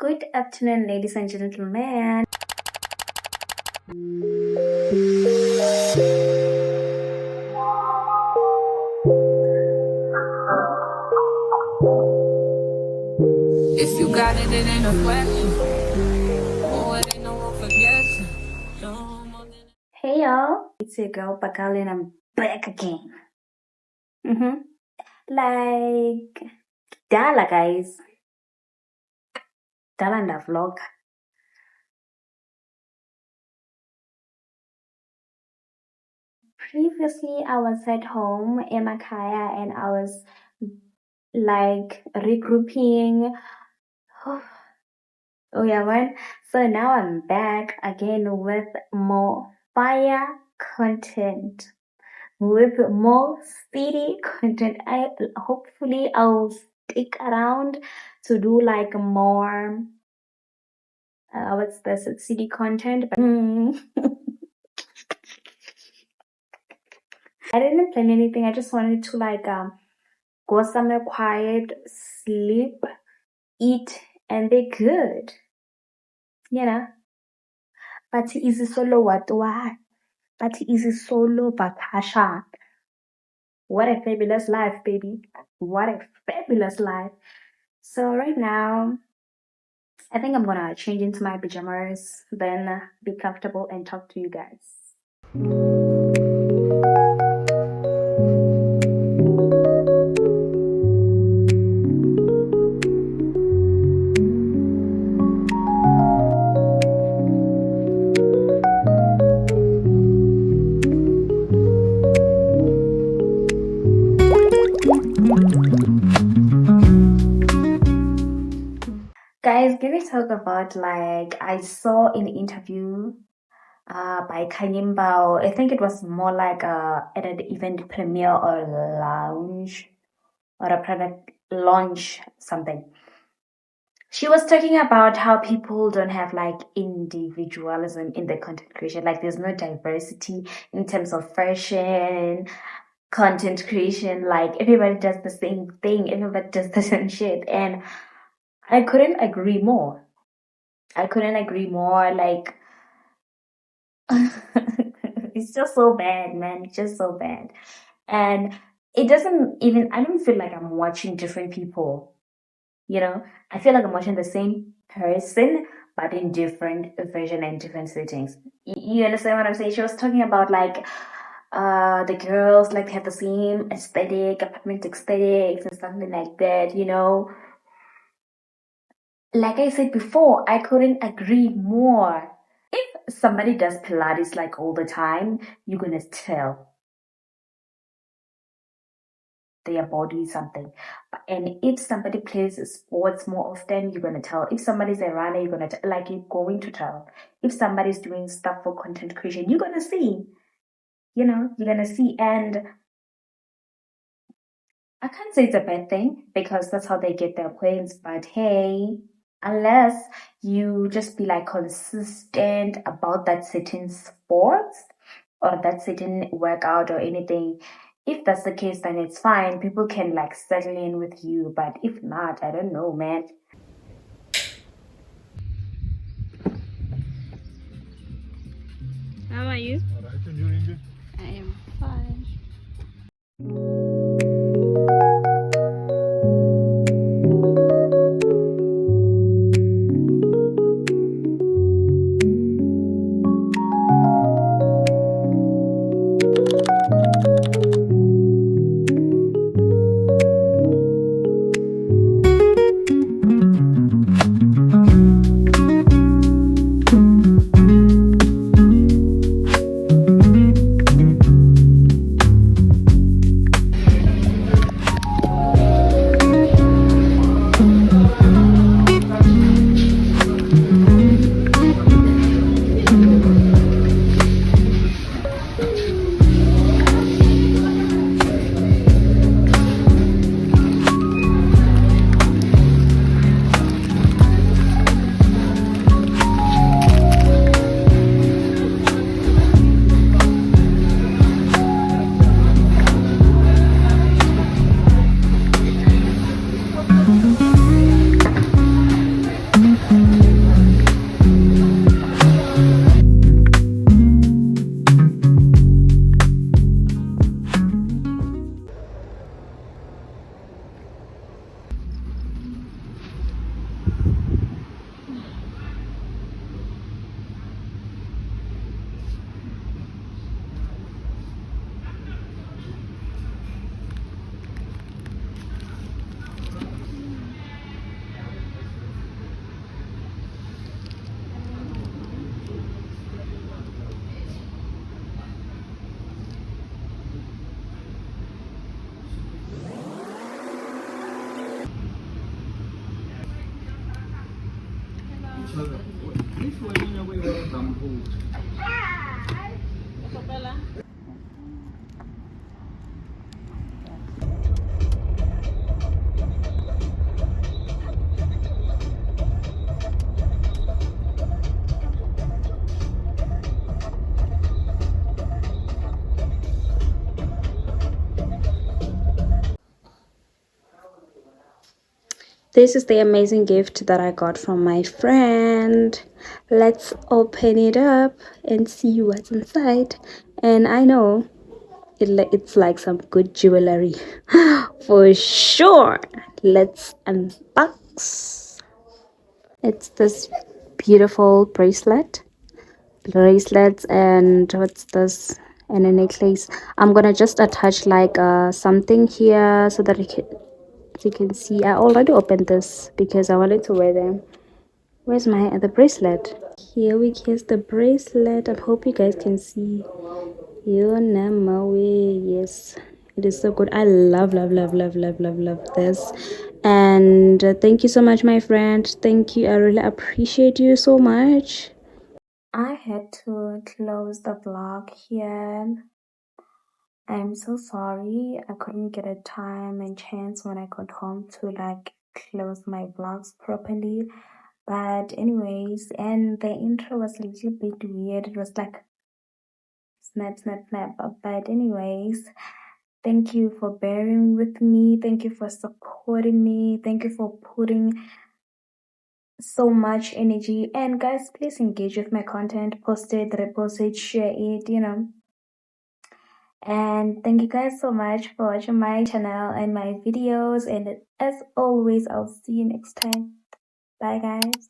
Good afternoon, ladies and gentlemen. If you got it, it ain't no question. Oh, it ain't no room for guessing. No more than Hey y'all, it's your girl Bahhhgalll and I'm back again. Like, Dala guys, Dala and the vlog. Previously, I was at home in Makaya and I was like regrouping. Oh yeah, man. So now I'm back again with more fire content, with more speedy content. Hopefully I'll stick around to do like more what's this city content, but I didn't plan anything. I just wanted to like go somewhere quiet, sleep, eat, and be good, you know. But easy solo what? But easy solo vacation. What a fabulous life, baby. What a fabulous life. So right now, I think I'm gonna change into my pajamas, then be comfortable and talk to you guys. Guys, can we talk about like I saw in the interview by Kanyimbao. I think it was more like at an event premiere or lounge or a product launch something. She was talking about how people don't have like individualism in the content creation. Like there's no diversity in terms of fashion, content creation. Like everybody does the same thing, everybody does the same shit. And I couldn't agree more. Like, it's just so bad, man. It's just so bad. And it doesn't even, I don't feel like I'm watching different people, you know? I feel like I'm watching the same person, but in different version and different settings. You understand what I'm saying? She was talking about like, the girls like have the same aesthetic, apartment aesthetics and something like that, you know? Like I said before, I couldn't agree more. If somebody does Pilates like all the time, you're gonna tell their body something. And if somebody plays sports more often, you're gonna tell. If somebody's a runner, you're gonna like you're going to tell. If somebody's doing stuff for content creation, you're gonna see. You know, you're gonna see. And I can't say it's a bad thing because that's how they get their points. But hey, unless you just be like consistent about that certain sport or that certain workout or anything, if that's the case, then it's fine. People can like settle in with you. But if not, I don't know, man. How are you? Alright, and you, Ingrid? I am fine. This is the amazing gift that I got from my friend. Let's open it up and see what's inside. And I know it's like some good jewelry for sure. Let's unbox. It's this beautiful bracelets, and what's this, and a necklace. I'm gonna just attach like something here so that you can see. I already opened this because I wanted to wear them. Where's my other bracelet? Here's the bracelet. I hope you guys can see. Yes, it is so good. I love this. And thank you so much, my friend. Thank you. I really appreciate you so much. I had to close the vlog here. I'm so sorry I couldn't get a time and chance when I got home to like close my vlogs properly. But anyways, and the intro was a little bit weird. It was like snap, snap, snap. But anyways, thank you for bearing with me. Thank you for supporting me. Thank you for putting so much energy. And guys, please engage with my content. Post it, repost it, share it. And thank you guys so much for watching my channel and my videos. And as always, I'll see you next time. Bye, guys.